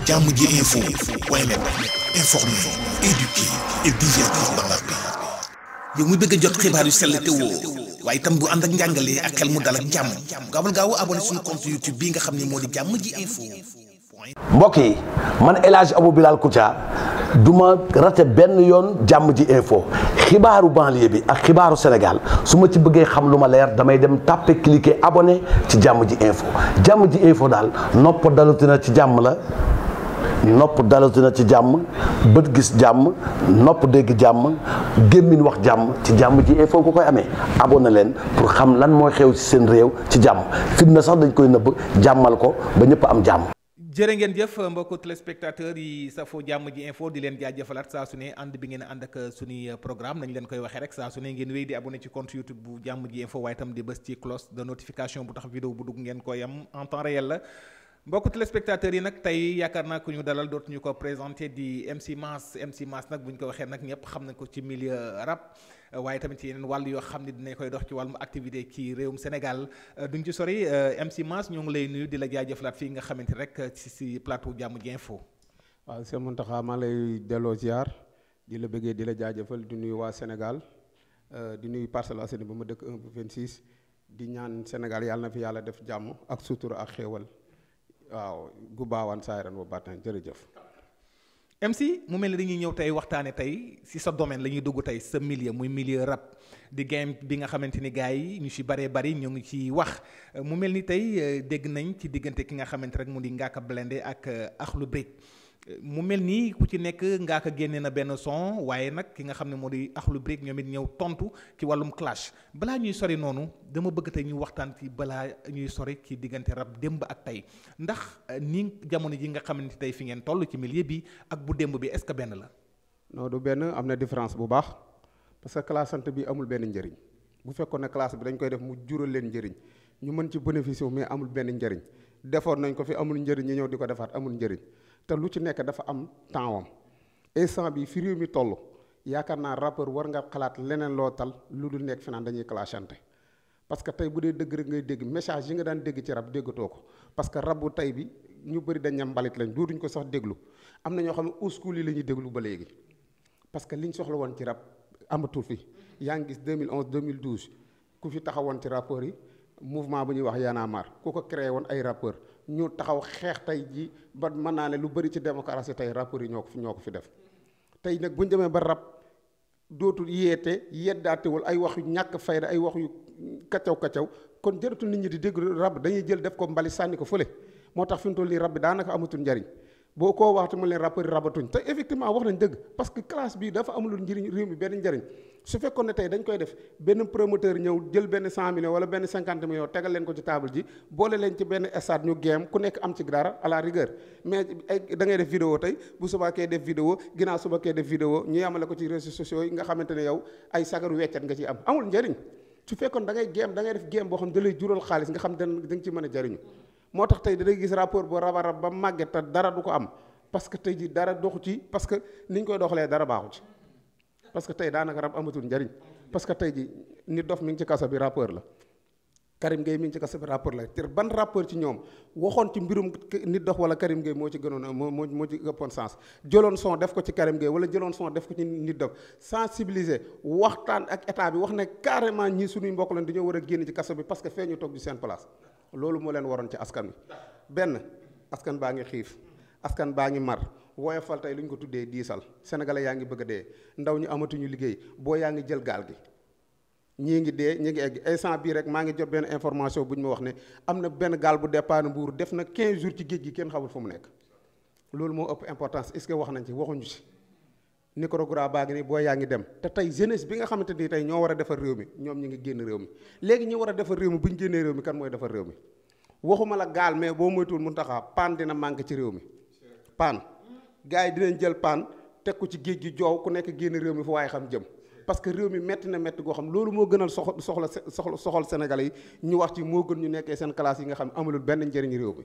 jàmm ji info point net informer, éduquer et divertir dans la paix. yow mu bëgg a jot xibaar yu sell te woo waaye itam bu ànd ak njàngalee ak xel mu dal ak jàmm gaawal gaaw abonné suñu compte YouTube bi nga xam ne moo di jàmm ji info. mbokk yi man El Hadj Abou Bilal Koutia du ma rate benn yoon jàmm ji info xibaaru banlieue bi ak xibaaru Sénégal su ma ci bëggee xam lu ma leer damay dem tàppe cliquer abonné ci jàmm ji info daal nopp dalutina ci jàmm la nopp dalutina ci jàmm bët gis jàmm nopp dégg jàmm gémmiñ wax jàmm ci jàmm ji info ko koy amee abonné leen pour xam lan mooy xew ci seen réew ci jàmm fitna sax dañ koy nëbb jàmmal ko ba ñëpp am jàmm. jërë ngeen jëf mbokku téléspectateurs yi safo jàmm ji info di leen jaajëfalaat saa su ne ànd bi ngeen ànd ak suñuy programme nañ leen koy waxee rek saa su ne ngeen wéy di abonné ci compte YouTube bu jàmm ji info waaye itam di bës ci cloche de notification bu tax vidéo bu dugg ngeen koy am en temps réel la mbokku téléspectateurs yi nag tey yaakaar naa ku ñu dalal dootuñu ko présenté di MC Mass nag bu ñu ko waxee nag ñëpp xam nañ ko ci milieu rap waaye tamit ci yeneen wàll yoo xam ne dinañ koy dox ci wàllum activité ci réewum Sénégal duñ ci sori MC Mass ñoo ngi lay nuyu di la jaajëfalaat fii nga xamante rek ci plateau jàmm ji info. waaw sëñ Mountakha maa lay delloo ziar di la bëggee di la jaajëfal di nuyu waa Sénégal di nuyu Parcelles Assainies ba ma dëkk 1 ba 26 di ñaan Sénégal yàlla na fi yàlla def jàmm ak sutura ak xéewal waaw gu baawaan saayiran wa baataan jërëjëf. MC mu mel ni dañuy ñëw tey waxtaane tey ci sa domaine la ñuy dugg tey sa milieu muy milieu rap di game bi nga xamante ni gars yi ñu ci baree bari ñoo ngi ci wax mu mel ni tey dégg nañ ci diggante ki nga xamante rek mu di Ngaaka Blindé ak Akhlou Brick mu mel nii ku ci nekk Ngaaka génne na benn son waaye nag ki nga xam ne moo di Akhlou Brick ñoom it ñëw tontu ci wàllum clash balaa ñuy sori noonu dama bëgg tey ñu waxtaan ci balaa ñuy sori ci diggante rap démb ak tey ndax ni jamono ji nga xamante tey fi ngeen toll ci milieu bi ak bu démb bi est-ce que benn la. non du benn am na différence bu baax parce que classante bi amul benn njëriñ bu fekkoon ne classe bi dañ koy def mu jural leen njëriñ ñu mën ci bénéficier mais amul benn njëriñ defoon nañ ko fi amul njëriñ ñu ñëw di ko defaat amul njëriñ. te lu ci nekk dafa am temps wam instant bi fi réew mi toll yaakaar naa rappeur war nga xalaat leneen loo tal lu dul nekk fi naan dañuy clashante parce que tey bu dee dëgg rek ngay dégg message yi nga daan dégg ci rap déggatoo ko parce que rap bu tey bi ñu bëri dañ ñam mbalit lañ dootuñ ko sax déglu am na ñoo xam ne old school yi la ñuy déglu ba léegi parce que liñ soxla woon ci rap amatul fi yaa ngi gis 2011 2012 ku fi taxawoon ci rappeurs yi mouvement bu ñuy wax Y'en a marre ku ko créé woon ay rappeurs ñu taxaw xeex tey ji ba mën naa ne lu bëri ci démocratie tey rappeurs yi ñoo ko fi def tey nag bu ñu demee ba rap dootul yeete yeddaatewul ay wax yu ñàkk fayda ay wax yu kaccaw kon jëratul nit ñi di déglu rap dañuy jël def ko mbali sànni ko fële moo tax fi mu toll nii rap bi daanaka amatul njariñ boo koo waxtu mu leen rappeurs yi rabatuñ te effectivement wax nañ dëgg parce que classe bi dafa amulul njëriñ réew mi benn njëriñ su fekkoon ne tey dañ koy def benn promoteur ñëw jël benn 100 millions wala benn 50 millions tegal leen ko ci table ji boole leen ci benn stade ñu géem ku nekk am ci dara à la rigueur mais ay da ngay def vidéo tey bu subaa kee def vidéo ginnaaw suba kee def vidéo ñu yamale ko ci réseaux sociaux yi nga xamante ne yow ay sagaru weccat nga ciy am amul njëriñ su fekkoon da ngay géem da ngay def géem boo xam da lay jural xaalis nga xam da nga ci mën a jëriñu moo tax tey da ngay gis rapport boo rab ba màgget te dara du ko am parce que tey ji dara doxu ci parce que ni ñu koy doxalee dara baaxu ci parce que tey daanaka rab amatul njariñ parce que tey ji nit dof mi ngi ci kaso bi rappeur la Karim Gueye mi ngi ci kaso bi rappeur la te ban rappeur ci ñoom waxoon ci mbirum nit dof wala Karim Gueye moo ci gënoon moo ci ëppoon sens jëloon son def ko ci Karim Gueye wala jëloon son def ko ci nit dof sensibiliser waxtaan ak état bi wax ne carrément ñii suñuy mbokk lañ dañoo war a génn ci kaso bi parce que fee ñu toog di seen place loolu moo leen waroon ci askan wi benn askan baa ngi xiif askan baa ngi mar woyofal tey lu ñu ko tuddee diisal sénégalais yaa ngi bëgg a dee ndaw ñu amatuñu liggéey boo yaa ngi jël gaal gi ñii ngi dee ñi ngi egg instant bii rek maa ngi jot benn information bu ñu ma wax ne am na benn gaal bu départ Mbuur def na 15 jours ci géej gi kenn xamul fu mu nekk loolu moo ëpp importance est-ce que wax nañ ci waxuñu ci Nicaragua baa ngi ni boo yaa ngi dem te tey jeunesse bi nga xamante ni tey ñoo war a defar réew mi ñoom ñi ngi génn réew mi léegi ñi war a defar réew mi bu ñu génnee réew mi kan mooy defar réew mi waxuma la gaal mais boo moytuwul mun taxaa paan dina manqué ci réew mi paan gars yi dinañ jël paan teg ko ci géej gi joow ku nekk génn réew mi fu waaye xam jëm parce que réew mi metti na metti goo xam loolu moo gënal soxal Sénégalais yi ñu wax ci moo gën ñu nekkee seen classe yi nga xam amulul benn njëriñ réew mi.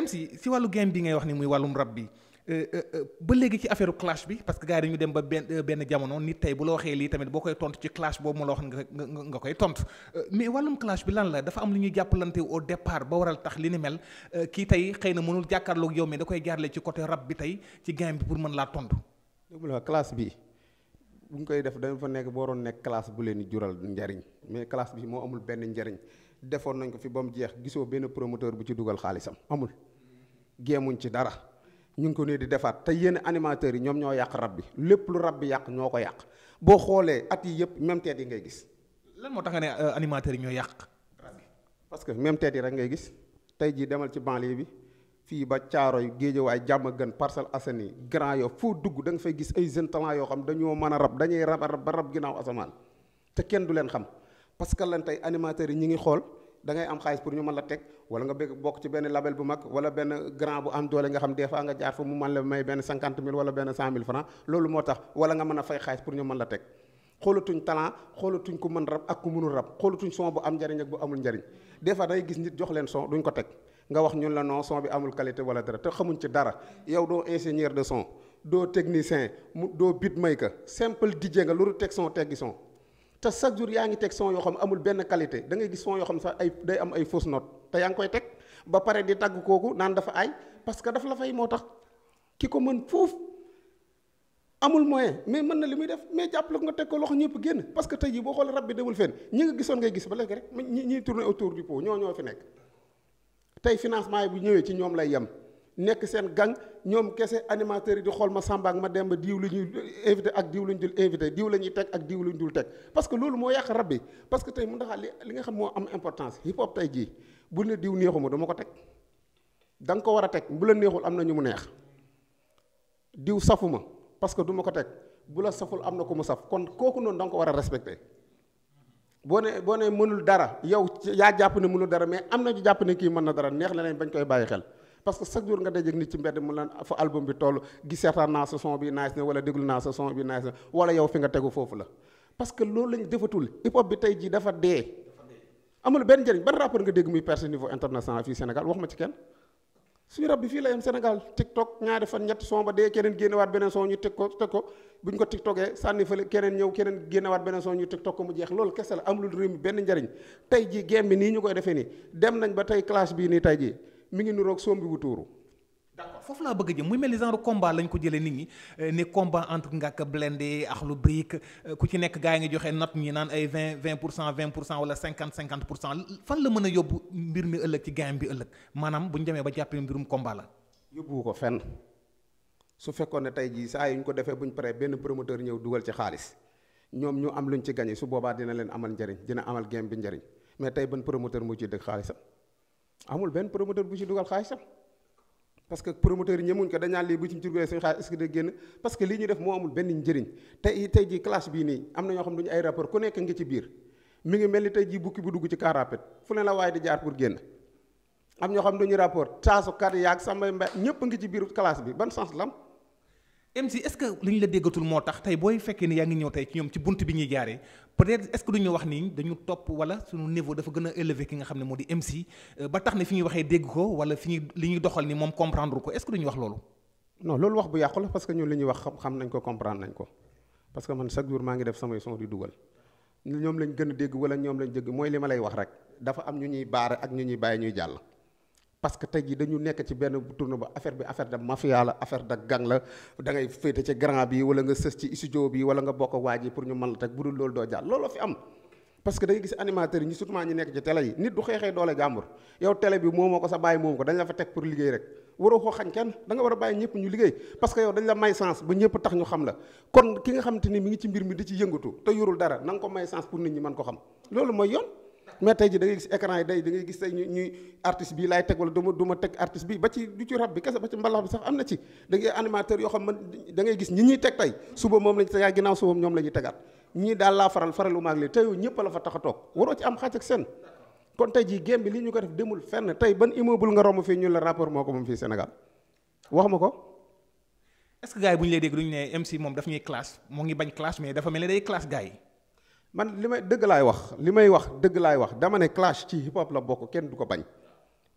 MC si wàllu game bi ngay wax ni muy wàllum rap bi ba léegi ci affaire clash bi parce que gars yi dañu dem ba benn jamono nit tey bu la waxee lii tamit boo koy tontu ci clash boobu ma la wax nga koy tontu mais wàllum clash bi lan la dafa am lu ñuy jàppalante au départ ba waral tax li ni mel kii tey xëy na mënul jàkkaarloog yow mais da koy jaarale ci côté rap bi tey ci game bi pour mën laa tontu. dégg nga classe bi bu ñu koy def dañ fa nekk boo waroon nekk classe bu leen di jural njariñ mais classe bi moo amul benn njariñ defoon nañ ko fi ba mu jeex gisoo benn promoteur bu ci dugal xaalisam amul géemuñ ci dara. ñu ngi ko nii di defaat te yéen animateurs yi ñoom ñoo yàq rab bi lépp lu rab bi yàq ñoo ko yàq boo xoolee at yi yëpp même teet yi ngay gis. lan moo tax nga ne animateurs yi ñoo yàq rab bi. parce que même teet yi rek ngay gis tey jii demal ci banlieue bi fii ba Caaroy Géejawaay Diamaguène Parcelles Assainies Grand Yoff foo dugg da nga fay gis ay jeunes talent yoo xam dañoo mën a rab dañuy rab ba rab ginnaaw asamaan te kenn du leen xam parce que lan tey animateurs yi ñi ngi xool. da ngay am xaalis pour ñu mën la teg wala nga bëgg bokk ci benn label bu mag wala benn grand bu am doole nga xam des fois nga jaar fa mu mën la may benn 50 000 wala benn 100 000 francs loolu moo tax wala nga mën a fay xaalis pour ñu mën la teg xoolatuñ talent xoolatuñ ku mën rab ak ku mënul rab xoolatuñ son bu am njariñ ak bu amul njariñ des fois day gis nit jox leen son duñ ko teg nga wax ñun la non son bi amul qualité wala dara te xamuñ ci dara yow doo ingénieur de son doo technicien doo beatmaker simple DJ nga loolu teg son teggi son te chaque jour yaa ngi teg son yoo xam amul benn qualité da ngay gis son yoo xam sax ay day am ay fausse note te yaa ngi koy teg ba pare di tagg kooku naan dafa ay parce que dafa la fay moo tax ki ko mën foofu amul moyen mais mën na li muy def mais jàppale ko nga teg ko loxo ñëpp génn parce que tey jii boo xoolee rab bi demul fenn ñi nga gisoon ngay gis ba léegi rek ñi tourner autour du pot ñoo fi nekk tey financement yi bu ñëwee ci ñoom lay yem nekk seen gang ñoom kese animateurs yi di xool ma Samba ak ma Demba diw la ñuy invité ak diw la ñu dul invité diw la ñuy teg ak diw la ñu dul teg parce que loolu moo yàq rab bi parce que tey mu ndax li nga xam moo am importance hip hop tey jii bu ne diw neexuma dama ko teg da nga ko war a teg bu la neexul am na ñu mu neex diw safuma parce que du ma ko teg bu la saful am na ko mu saf kon kooku noonu da nga ko war a respecté boo ne mënul dara yow yaa jàpp ne mënul dara mais am na ñu jàpp ne kii mën na dara neex na leen bañ koy bàyyi xel parce que chaque jour nga dajeeg nit ci mbedd mu lan fa album bi toll gis seetaan naa sa son bi nice na wala déglu naa sa son bi nice na wala yow fi nga tegu foofu la parce que loolu lañ defatul hip hop bi tey jii dafa dee amul benn njëriñ ban rapport nga dégg muy percer niveau international fii Sénégal wax ma ci kenn suñu rab bi fii la yem Sénégal TikTok ñaari fan ñetti son ba dee keneen génnewaat beneen son ñu teg ko buñ ko tiktokee sànni fële keneen ñëw keneen génnewaat beneen son ñu tiktok ko mu jeex loolu kese la amul réew mi benn njëriñ tey jii game bi nii ñu koy defee nii dem nañ ba tey clash bii nii tey jii mi ngi nuroog sombi bu tuuru. d'accord foofu laa bëgg a jëm muy mel ni genre combat lañ ko jëlee nit ñi ne combat entre Ngaaka Blindé ak Akhlou Brick ku ci nekk gars yi ngi joxe note ñi naan ay 20% wala 50% fan la mën a yóbbu mbir mi ëllëg ci game bi ëllëg maanaam bu ñu demee ba jàppee mbirum combat la. yóbbuwu ko fenn su fekkoon ne tey jii saa yu ñu ko defee bu ñu paree benn promoteur ñëw dugal ci xaalis ñoom ñu am luñ ci gagné su boobaa dina leen amal njëriñ dina amal game bi njëriñ mais tey ban promoteur moo ciy dëgg xaalisam. amul benn promoteur bu ci dugal xaalisam parce que promoteur yi ñemuñ ko dañaan lii bu ci dugalee suñu xaalis est-ce que day génn parce que lii ñu def moo amul benn njëriñ tey jii classe bii nii am na ñoo xam duñu ay rapport ku nekk ngi ci biir mi ngi mel ni tey jii bukki bu dugg ci car rapide fu ne la waaye di jaar pour génn am ñoo xam duñu rapport taasukat yaag sambay mbay ñëpp ngi ci biir classe bi ban sens lam MC est-ce que li ñu la déggatul moo tax tey booy fekkee ni yaa ngi ñëw tey ci ñoom ci bunt bi ñuy jaaree peut-être est-ce que duñu wax ni dañu topp wala suñu niveau dafa gën a élevé ki nga xam ne moo di MC ba tax ne fi ñuy waxee dégg ko wala fi ñuy li ñuy doxal ni moom comprendre ko est-ce que duñu wax loolu. non loolu wax bu yàqu la parce que ñun li ñuy wax xam nañ ko comprendre nañ ko parce que man chaque jour maa ngi def samay son di dugal ñoom lañ gën a dégg wala ñoom lañ dégg mooy li ma lay wax rek dafa am ñu ñuy baare ak ñu ñuy bàyyi ñuy jàll. parce que tey jii dañu nekk ci benn tournoi ba affaire bi affaire de mafia la affaire de gang la da ngay féete ci grand bi wala nga sës ci studio bi wala nga bokk waa ji pour ñu mën la teg bu dul loolu doo jàll looloo fi am. parce que da ngay gis animateurs yi ñu surtout ñi nekk ci télé yi nit du xeexee doole jàmbur yow télé bi moomoo ko sa bàyyi moom ko dañ la fa teg pour liggéey rek waroo ko xañ kenn da nga war a bàyyi ñëpp ñu liggéey parce que yow dañ la may chance ba ñëpp tax ñu xam la kon ki nga xamante ni mi ngi ci mbir mi di ci yëngatu te yorul dara na nga ko may chance pour nit ñi mën ko xam loolu mooy yoon. mais tey ji da ngay gis écran yi da ngay gis tey ñuy artiste bi laay teg wala du ma teg artiste bi ba ci du ci rap bi kese ba ci mbalax bi sax am na ci da ngay animateur yoo xam man da ngay gis ñi ñuy teg tey suba moom lañu tegaat ginnaaw suba ñoom la ñuy tegaat ñii daal laa faralu maag li tey ñëpp la fa tax a toog waroo ci am xaaj ak seen kon tey ji game bi li ñu ko def demul fenn tey ban immeuble nga romb fii ñu la rapport moo ko moom fii Sénégal wax ma ko. est-ce que gars yi bu ñu lay dégg duñu ne MC moom daf ñuy classe moo ngi bañ classe mais dafa mel ni day classe gars yi. man li may dëgg laay wax li may wax dëgg laay wax dama ne clash ci hip hop la bokk kenn du ko bañ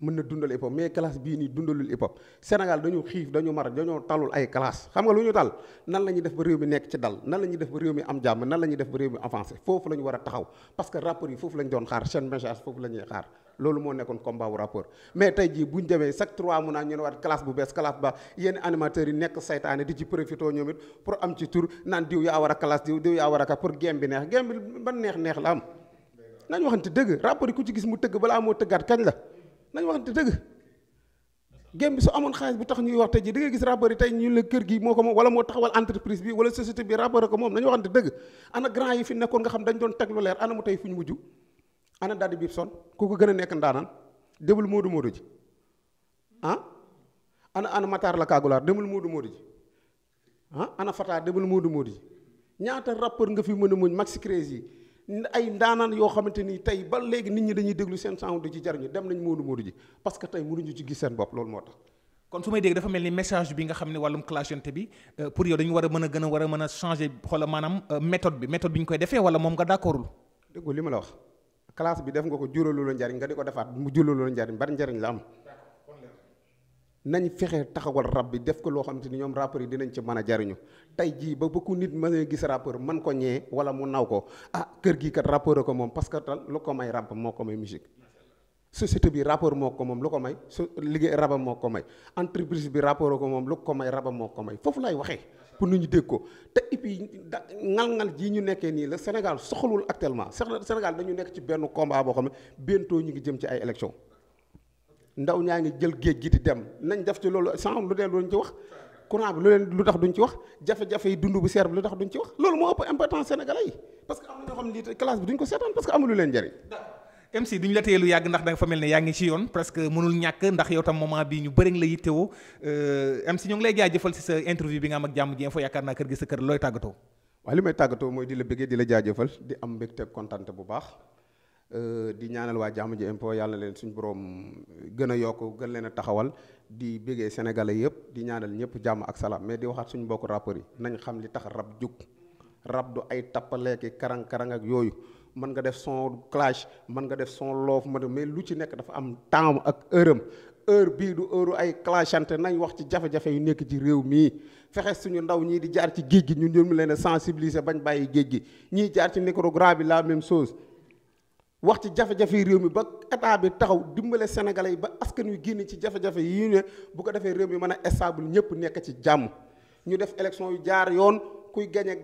mën na dundal hip hop mais classe bii nii dundalul hip hop Sénégal dañu xiif dañu mar dañoo talul ay classe xam nga lu ñu tal nan la ñuy def ba réew mi nekk ci dal nan la ñuy def ba réew mi am jàmm nan la ñuy def ba réew mi avancé foofu la ñu war a taxaw parce que rappeurs yi foofu la ñu doon xaar seen message foofu la ñuy xaar loolu moo nekkoon combat wu rappeur mais tey jii buñ demee chaque 3 mois ñu ne waat classe bu bees classe ba yenn animateurs yi nekk saytaane di ci profité ñoom it pour am ci tur naan diw yaa war a classe diw yaa war a pour game bi neex game bi ban neex la am nañ waxante dëgg rappeurs yi ku ci gis mu tëgg balaa moo tëggaat kañ la nañ waxante dëgg game bi su amoon xaalis bu tax ñuy wax tey ji da ngay gis rappeurs yi tey ñu la kër gi moo ko moom wala moo taxawal entreprise bi wala société bi rappeur ko moom nañu waxante dëgg ana grand yi fi nekkoon nga xam dañ doon teg lu leer ana mu tey fu ñu mujj ana Daddy Bibson ku ko gën a nekk ndaanaan débul Moodu ji ah ana Matar la Kagulaar demul Moodu ji ah ana Fata demul Moodu ji ñaata rappeur nga fi mën a muñ Maxi Crazy yi ay ndaanaan yoo xamante ni tey ba léegi nit ñi dañuy déglu seen sound di ci jariñu dem nañ Moodu ji parce que tey mënuñu ci gis seen bopp loolu moo tax. kon su may dégg dafa mel ni message bi nga xam ne wàllum clashante bi pour yow dañu war a mën a changer xoolal maanaam méthode bi ñu koy defee wala moom nga d'accordul. dégg li ma la wax classe bi def nga ko juróolu la njariñ nga di ko defaat mu juróolu la njariñ bari njariñ la am nañ fexe taxawal rap bi def ko loo xamante ni ñoom rappeurs yi dinañ ci mën a jariñu tey jii ba ku nit mën a gis rappeur man ko ñee wala mu naw ko kër gii kat rappeur ko moom parce que lu ko may rap moo ko may musique société bi rappeur moo ko moom lu ko may liggéey rabam moo ko may entreprise bi rappeur ko moom lu ko may rabam moo ko may foofu lay waxee pour nit ñi dégg ko te et puis ngal-ngal jii ñu nekkee nii la Sénégal soxlul actuellement Sénégal dañu nekk ci benn combat boo xam ne bientôt ñu ngi jëm ci ay élection ndaw ñaa ngi jël géej gi di dem nañ def ci loolu sans lu dee duñ ci wax courant bi lu tax duñ ci wax jafe-jafe yi dund bu seer bi lu tax duñ ci wax loolu moo ëpp importance sénégalais yi parce que am na ñoo xam ne lii classe bi duñ ko seetaan parce que amul lu leen njëriñ. MC duñ la téye lu yàgg ndax da nga fa mel ne yaa ngi ci yoon presque mënul ñàkk ndax yow tam moment bi ñu bëri nga la yittewoo MC ñu ngi lay jaajëfal si sa interview bi nga am ak Jàmm ji Info yaakaar naa kër gi sa kër looy tàggatoo. waaye li may tàggatoo mooy di la bëggee di la jaajëfal di am mbégte kontaan bu baax di ñaanal waa Jàmm ji Info yàlla leen suñu borom gën a yokk gën leen a taxawal di bëggee sénégalais yëpp di ñaanal ñëpp jàmm ak salaam mais di waxaat suñu mbokku rappeurs yi nañ xam li tax rab jug rab du ay tappaleeki karang-karang ak yooyu mën nga def son clash mën nga def son loof mais lu ci nekk dafa am temps ak heure bii du heure ay clashante nañ wax ci jafe-jafe yu nekk ci réew mii fexe suñu ndaw ñii di jaar ci géej gi ñun ñoo leen a sensibiliser bañ bàyyi géej gi ñii jaar ci Nicaragua bi la même chose wax ci jafe-jafe yi réew mi ba état bi taxaw dimbale sénégalais yi ba askan wi génn ci jafe-jafe yi ne bu ko defee réew mi mën a stable ñëpp nekk ci jàmm ñu def élection yu jaar yoon kuy gañe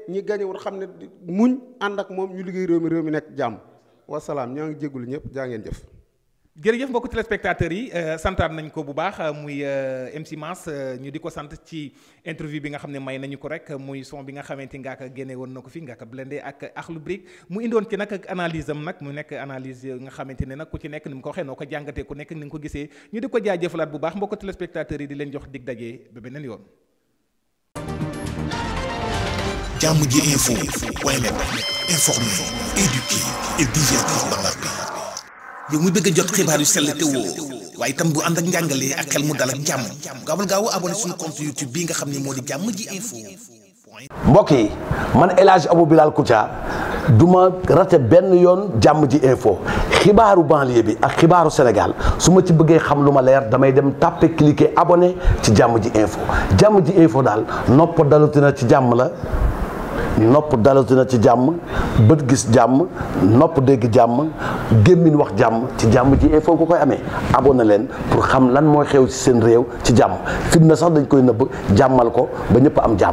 ñi gañe wul xam ne muñ ànd ak moom ñu liggéey réew mi nekk jàmm wasalaam ñoo ngi jégalu ñëpp jaa ngeen jëf. jërëjëf mbokku téléspectateurs yi santaat nañ ko bu baax muy MC Mass ñu di ko sant ci interview bi nga xam ne may nañu ko rek muy son bi nga xamante Ngaaka génne woon na ko fi Ngaaka Blindé ak Akhlou Brick mu indoon ci nag ak analyse am nag mu nekk analyse nga xamante ne nag ku ci nekk ni mu ko waxee noo ko jàngatee ku nekk ni nga ko gisee ñu di ko jaajëfalaat bu baax mbokku téléspectateurs yi di leen jox dig daje ba beneen yoon. Jàmm ji Info point net informer, éduquer et divertir dans la paix. yow mu bëgg a jot xibaar yu sell te woo waaye itam bu ànd ak njàngalee ak xel mu dal ak jàmm gaawal gaaw abonné suñu compte YouTube bii nga xam ne moo di Jàmm ji Info. mbokk yi man El Hadj Abou Bilal Koutia du ma rate benn yoon Jàmm ji Info xibaaru banlieue bi ak xibaaru Sénégal su ma ci bëggee xam lu ma leer damay dem tàppe cliquer abonné ci Jàmm ji Info Jàmm ji Info daal nopp dalutina ci jàmm la. nopp dalatina ci jàmm bët gis jàmm nopp dégg jàmm gémmiñ wax jàmm ci Jàmm ji Info nga koy amee abonné leen pour xam lan mooy xew ci seen réew ci jàmm fitna sax dañ koy nëbb jàmmal ko ba ñëpp am jàmm